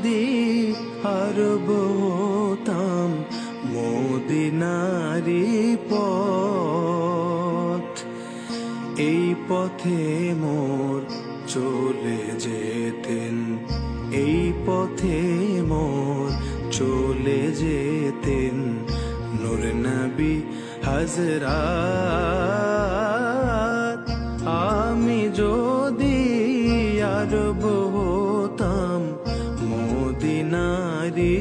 যদি আরব হতাম মদিনারি পথ, এই পথে মোর চলে যেতেন, এই পথে মোর চলে যেতেন নূর নবী হযরত। আমি যদি আরব হতাম মদিনারি